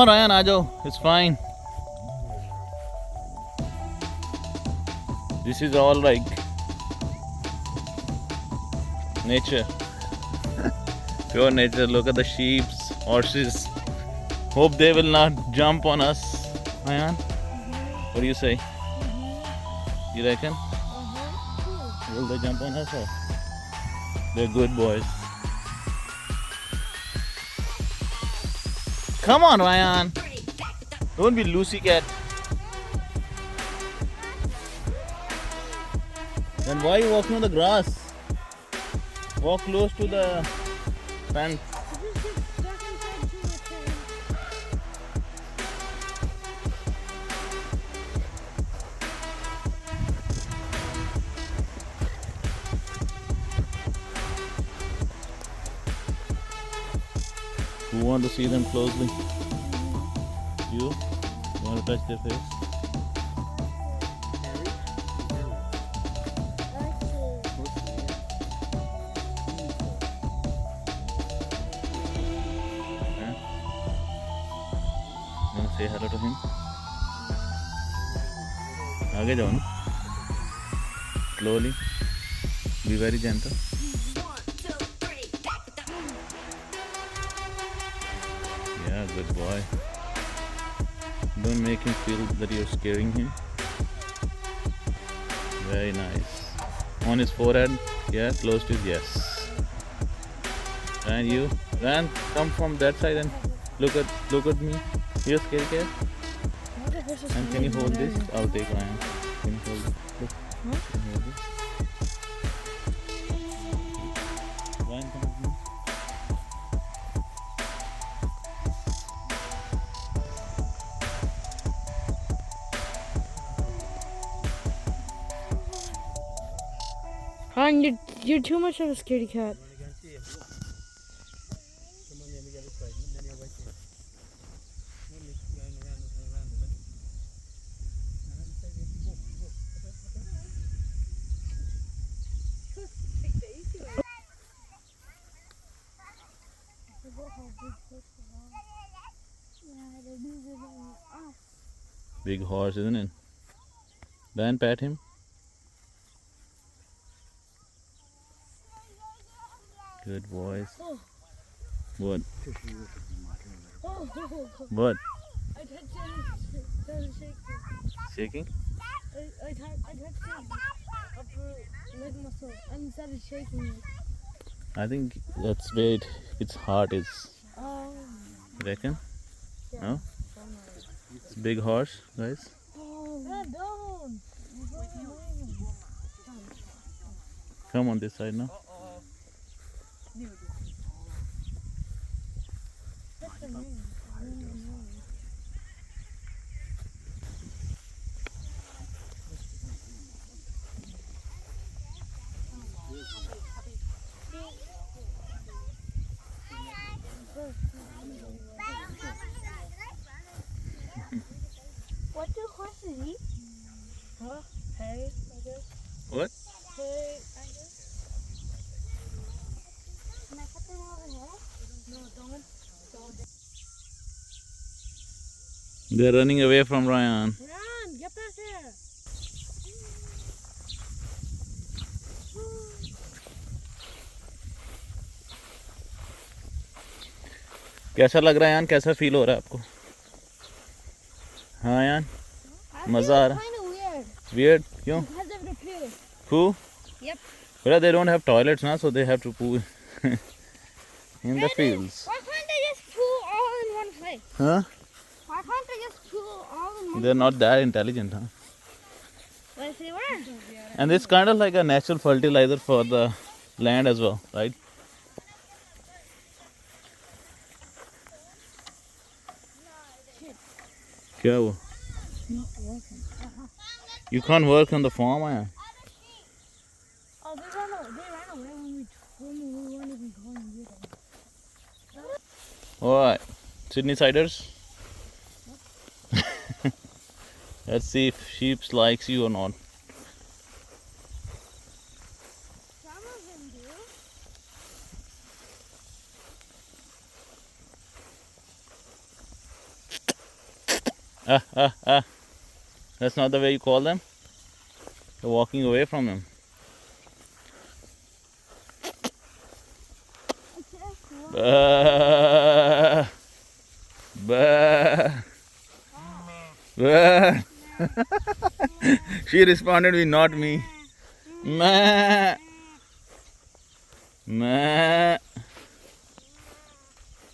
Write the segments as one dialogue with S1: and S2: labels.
S1: Ryan, aa jao. It's fine. This is all like nature. Pure nature. Look at the sheep, horses. Hope they will not jump on us. Ryan, what do you say? You reckon? Will they jump on us or? They're good boys. Come on, Ryan. Don't be loosey cat. Then why are you walking on the grass? Walk close to the fence. Who want to see them closely? You? You want to touch their face? Say hello to him. आगे जाओ ना. Slowly. Be very gentle. Yeah, good boy. Don't make him feel that you're scaring him. Very nice. On his forehead. Yeah, close to his yes. And you, Ran, come from that side and look at me. You're scared, cat? And can you hold this? I'll take Ryan. Can you hold it? Look. Can you hold this? Ryan, come with me.
S2: Han, you're too much of a scaredy cat.
S1: Big horse, isn't it? Dan, pat him. Good boys. What? What?
S2: I touched it. It started shaking.
S1: Shaking?
S2: I touched it upper leg muscle and it started shaking.
S1: I think that's where its heart is.
S2: Oh.
S1: Reckon?
S2: Yeah.
S1: No? It's a big horse, guys.
S2: Oh. Yeah, don't.
S1: Come on this side now.
S2: What do horses eat? Huh? Hay, I guess.
S1: What?
S2: Hay, I guess. Can I put them over here? No, don't.
S1: They're running away from Ryan.
S2: Run, get back here.
S1: कैसा लग रहा है यान? कैसा feel हो रहा है आपको? हाँ यान, मजा आ रहा है? Weird? क्यों?
S2: Because of the poo.
S1: Poo?
S2: Yep.
S1: But they don't have toilets now, so they have to poo in the fields.
S2: Why can't they just poo all in one place?
S1: Huh?
S2: Why can't they just poo all in one
S1: They're not that intelligent, huh?
S2: place? They were.
S1: And it's kind of like a natural fertilizer for the land as well, right? क्या हुआ? You can't work on the farm, yeah?
S2: Oh, they ran away when we weren't even going with them.
S1: Alright, Sydney siders. Let's see if sheep likes you or not.
S2: Some of them do.
S1: Ah, ah, ah. That's not the way you call them. You're walking away from them. Bah, bah, bah. She responded with not me. Meh. Meh.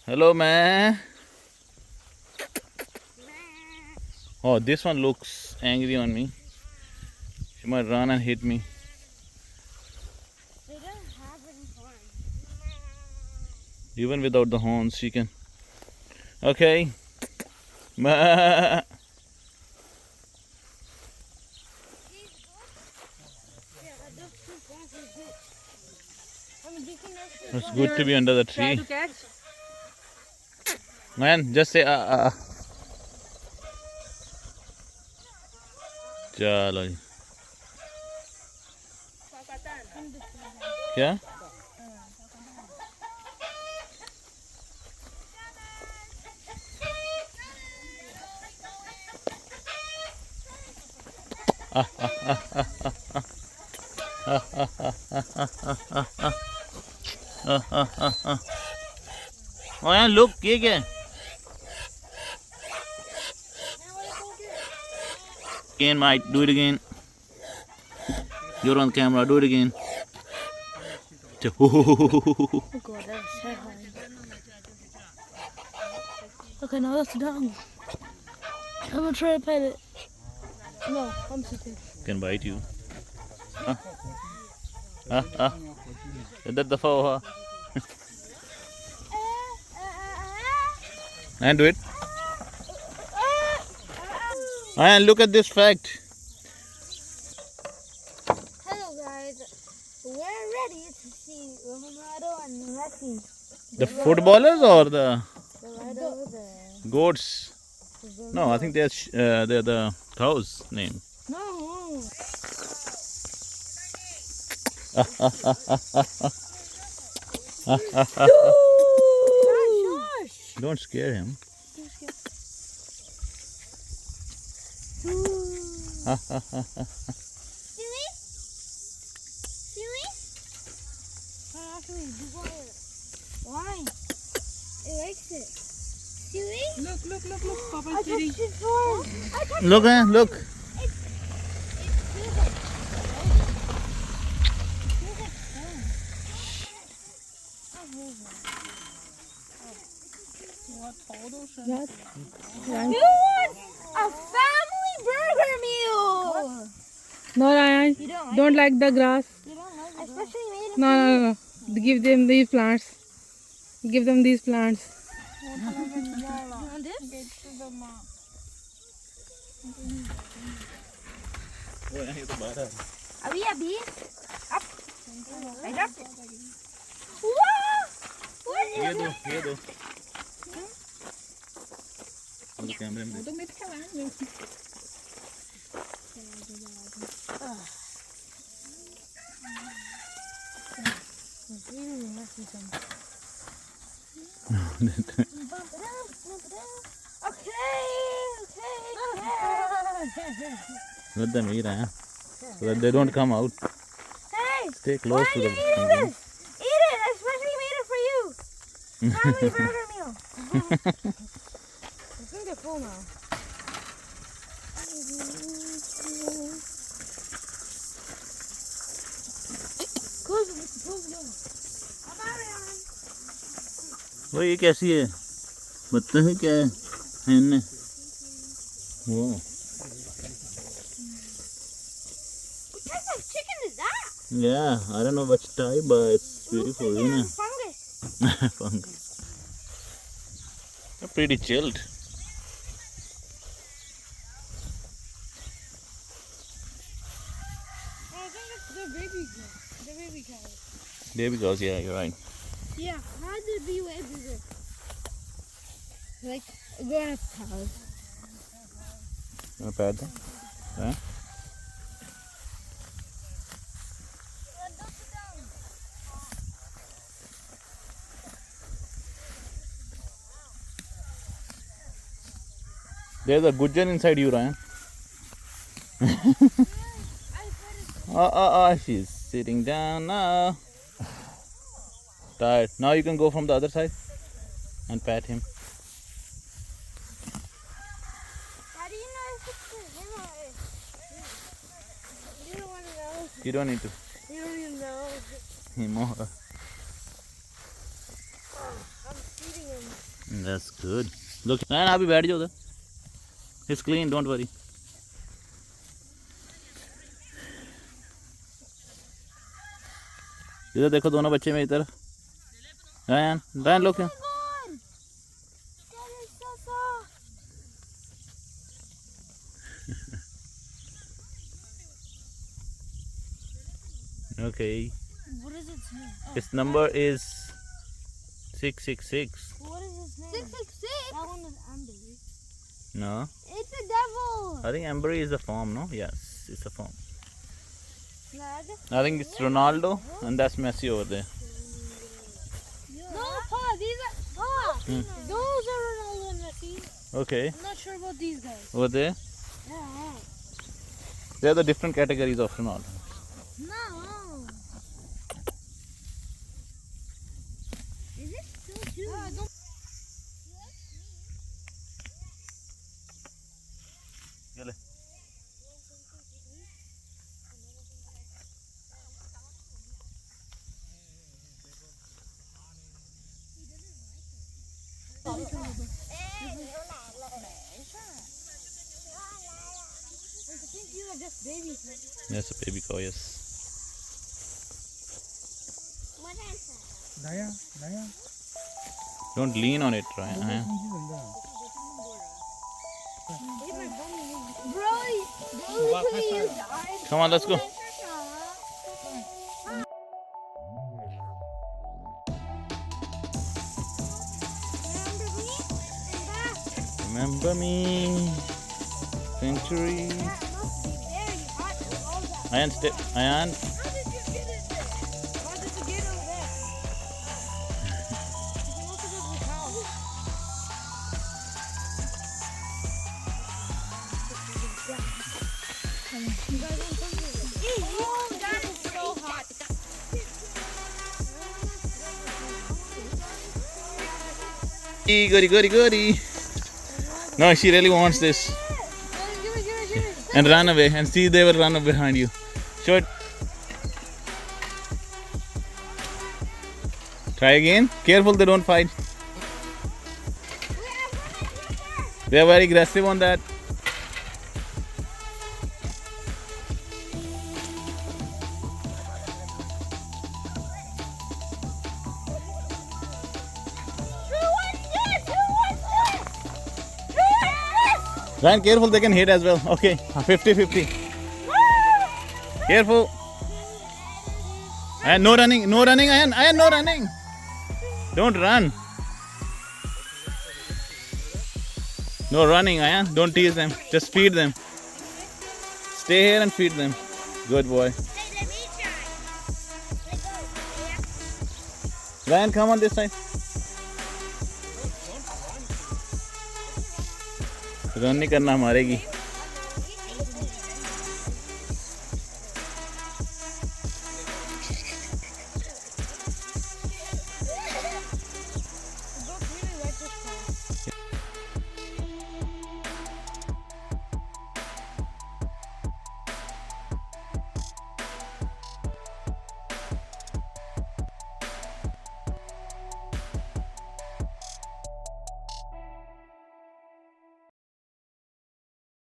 S1: Hello, meh. Oh, this one looks angry on me. She might run and hit me.
S2: They don't have any horns.
S1: Even without the horns, she can. Okay. Meh. It's good to be under the
S2: Try
S1: tree.
S2: to catch.
S1: Man, just say चलो जी क्या oh yeah, look ये क्या है again might do it again you're on camera do it again
S2: Oh god, that was so high. Okay, now that's down. I'm gonna try to pet it. No, I'm sitting.
S1: can bite you that the foe and do it and look at this fact
S2: Hello guys, we're ready to see Ronaldo and Messi.
S1: the footballers or the
S2: They're right over there.
S1: goats no I think they're the cow's name
S2: No. Shush.
S1: don't scare him
S2: Silly? Silly? Be quiet. Why? It likes it. Silly?
S3: Look, Papa
S2: I
S3: kitty.
S2: touched its horn. I touched
S1: look look
S2: it. It feels like You want a family burger meal?
S3: No, Ryan.
S2: You don't like
S3: Don't like the grass.
S2: You don't like it? Especially made of
S3: No. Give them these plants. Give them these plants.
S2: You want this? Abhi. Up. Right up. Wow! What is
S1: ये दो कैमरे में let them eat so that they don't come out
S2: Hey!
S1: stay close to
S2: Why are you
S1: the
S2: eating this? Eat it! I especially made it for you! Family burger meal! I think they're full now. Close the door.
S1: वो ये कैसी है बत्तख है क्या है इनने वो
S2: What type of chicken is that?
S1: yeah I don't know which type but it's beautiful
S2: Looks
S1: isn't
S2: like
S1: it
S2: a fungus.
S1: fungus they're pretty chilled
S2: I think it's the baby cow. The baby cow.
S1: baby cows yeah you're right
S2: Yeah, how did it be way bigger? Like grown-up cows.
S1: not bad huh? There's a Gujjar inside you, Ryan. She's sitting down now. Tired. Now you can go from the other side and pat him.
S2: How do you know if it's him or it? You don't want to know.
S1: You don't need to.
S2: You don't even know.
S1: Him or her.
S2: I'm feeding him.
S1: That's good. Look, Ryan, अभी बैठ जाओ उधर. It's clean, don't worry. इधर देखो दोनों बच्चे मेरी तरफ. Ryan, look here.
S2: Oh my God! That is so soft.
S1: Okay.
S2: What is its name?
S1: Its number is 666.
S2: What is its name? 666? That one is AMBURY.
S1: No,
S2: It's a devil.
S1: I think Embark is a form, no? Yes, it's a form.
S2: Flag?
S1: I think it's Ronaldo and that's Messi over there.
S2: No, Pa, these are Pa. Those are Ronaldo and Messi.
S1: Okay,
S2: I'm not sure about these guys.
S1: over there.
S2: Yeah.
S1: They're the different categories of Ronaldo.
S2: No. Is it so cute? I think these are just babies.
S1: That's a baby cow, yes. Don't lean on it, Ryan. Come on, let's go. Remember me. Century. Aayan, step. Aayan.
S2: How did you get it there? How did you get over there? You can look at the house. You guys want something? Oh, that is so hot.
S1: Goody. No, she really wants this.
S2: Give it.
S1: And run away. And see, they will run behind you. Show it. Try again. Careful, they don't fight. They are very aggressive on that. Ryan, careful, they can hit as well. Okay, 50-50. Careful. And no running, Aayan. Aayan, no running. Don't run. No running, Aayan. Don't tease them. Just feed them. Stay here and feed them. Good boy. Ryan, come on this side. Run नहीं करना मारेगी.